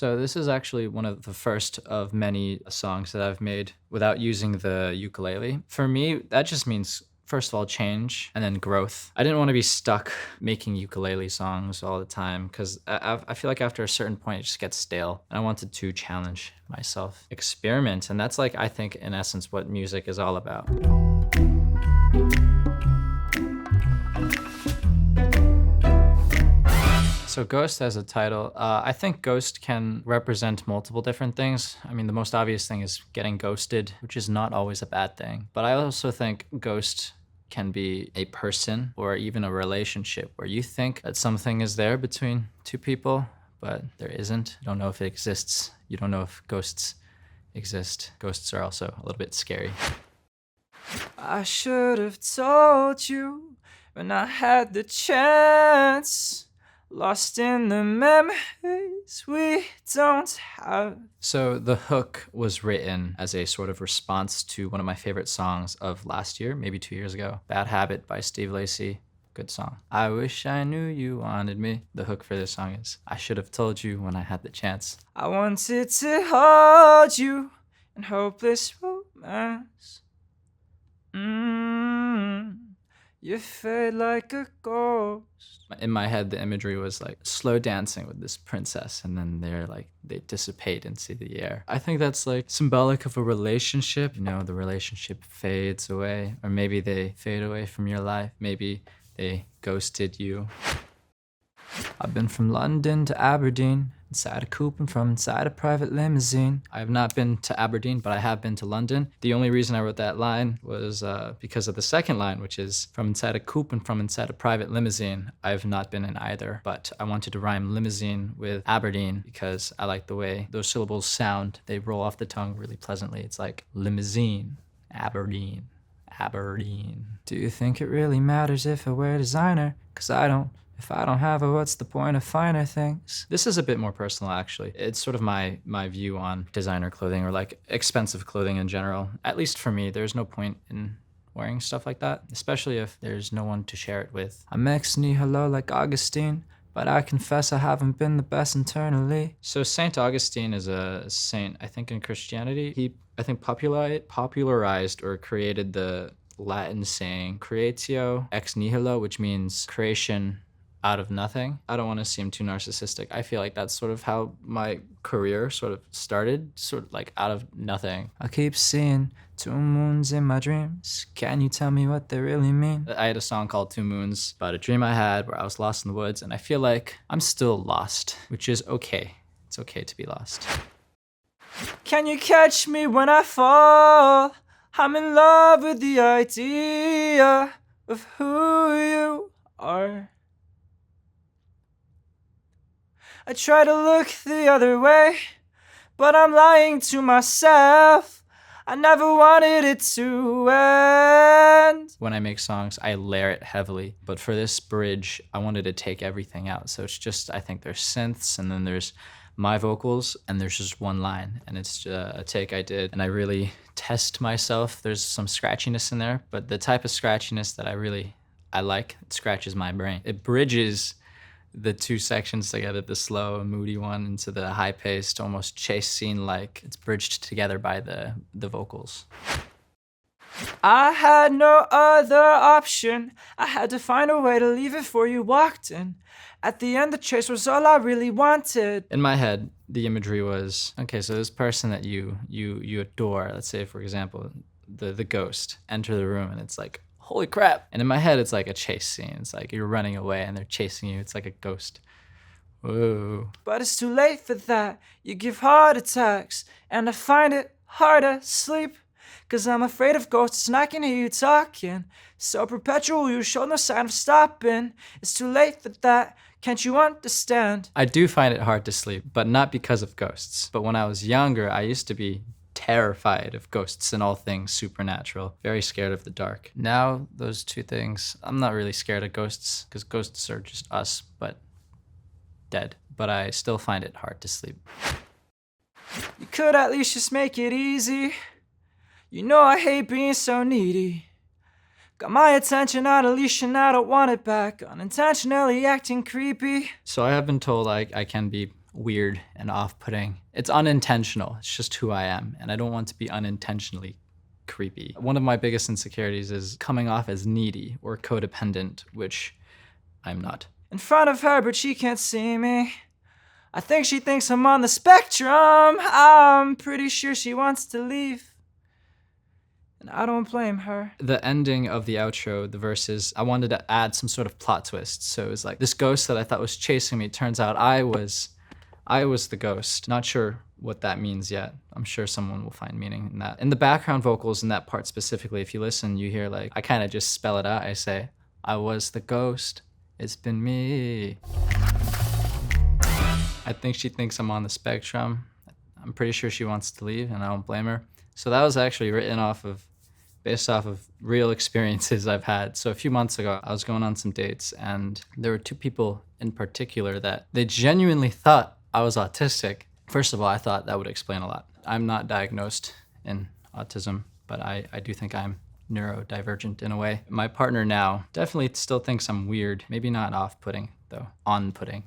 So this is actually one of the first of many songs that I've made without using the ukulele. For me, that just means, first of all, change and then growth. I didn't want to be stuck making ukulele songs all the time because I feel like after a certain point it just gets stale. And I wanted to challenge myself, experiment. And that's like, I think, in essence, what music is all about. So Ghost as a title, I think ghost can represent multiple different things. I mean, the most obvious thing is getting ghosted, which is not always a bad thing. But I also think ghost can be a person or even a relationship where you think that something is there between two people, but there isn't. You don't know if it exists. You don't know if ghosts exist. Ghosts are also a little bit scary. I should have told you when I had the chance. Lost in the memories we don't have. So the hook was written as a sort of response to one of my favorite songs of last year, maybe 2 years ago. Bad Habit by Steve Lacy. Good song. I wish I knew you wanted me. The hook for this song is, I should have told you when I had the chance. I wanted to hold you in hopeless romance. You fade like a ghost. In my head, the imagery was like slow dancing with this princess, and then they dissipate into the air. I think that's like symbolic of a relationship. You know, the relationship fades away, or maybe they fade away from your life. Maybe they ghosted you. I've been from London to Aberdeen, inside a coupe and from inside a private limousine. I have not been to Aberdeen, but I have been to London. The only reason I wrote that line was because of the second line, which is from inside a coupe and from inside a private limousine. I have not been in either, but I wanted to rhyme limousine with Aberdeen because I like the way those syllables sound. They roll off the tongue really pleasantly. It's like limousine, Aberdeen, Aberdeen. Do you think it really matters if I wear designer? 'Cause I don't. If I don't have it, what's the point of finer things? This is a bit more personal, actually. It's sort of my view on designer clothing or like expensive clothing in general. At least for me, there's no point in wearing stuff like that, especially if there's no one to share it with. I'm ex nihilo like Augustine, but I confess I haven't been the best internally. So Saint Augustine is a saint, I think, in Christianity. He, I think, popularized or created the Latin saying creatio ex nihilo, which means creation out of nothing. I don't want to seem too narcissistic. I feel like that's sort of how my career sort of started, sort of like out of nothing. I keep seeing 2 moons in my dreams. Can you tell me what they really mean? I had a song called 2 Moons about a dream I had where I was lost in the woods, and I feel like I'm still lost, which is okay. It's okay to be lost. Can you catch me when I fall? I'm in love with the idea of who you are. I try to look the other way, but I'm lying to myself. I never wanted it to end. When I make songs, I layer it heavily, but for this bridge, I wanted to take everything out. So it's just, I think there's synths, and then there's my vocals, and there's just one line, and it's a take I did, and I really test myself. There's some scratchiness in there, but the type of scratchiness that I like, it scratches my brain. It bridges the 2 sections together, the slow and moody one into the high-paced, almost chase scene-like. It's bridged together by the vocals. I had no other option. I had to find a way to leave it before you walked in. At the end, the chase was all I really wanted. In my head, the imagery was, okay, so this person that you adore, let's say, for example, the ghost, enter the room, and it's like, holy crap. And in my head, it's like a chase scene. It's like you're running away and they're chasing you. It's like a ghost. Whoa. But it's too late for that. You give heart attacks, and I find it hard to sleep. 'Cause I'm afraid of ghosts and I can hear you talking. So perpetual, you show no sign of stopping. It's too late for that. Can't you understand? I do find it hard to sleep, but not because of ghosts. But when I was younger, I used to be terrified of ghosts and all things supernatural. Very scared of the dark. Now, those 2 things, I'm not really scared of ghosts, because ghosts are just us, but dead. But I still find it hard to sleep. You could at least just make it easy. You know I hate being so needy. Got my attention on a leash and I don't want it back. Unintentionally acting creepy. So I have been told I can be weird and off-putting. It's unintentional. It's just who I am, and I don't want to be unintentionally creepy. One of my biggest insecurities is coming off as needy or codependent, which I'm not. In front of her, but she can't see me. I think she thinks I'm on the spectrum. I'm pretty sure she wants to leave, and I don't blame her. The ending of the outro, the verses, I wanted to add some sort of plot twist. So it was like, this ghost that I thought was chasing me, turns out I was the ghost. Not sure what that means yet. I'm sure someone will find meaning in that. In the background vocals in that part specifically, if you listen, you hear like, I kind of just spell it out. I say, I was the ghost, it's been me. I think she thinks I'm on the spectrum. I'm pretty sure she wants to leave, and I don't blame her. So that was actually based off of real experiences I've had. So a few months ago, I was going on some dates, and there were two people in particular that they genuinely thought I was autistic. First of all, I thought that would explain a lot. I'm not diagnosed in autism, but I do think I'm neurodivergent in a way. My partner now definitely still thinks I'm weird. Maybe not off-putting, though, on-putting.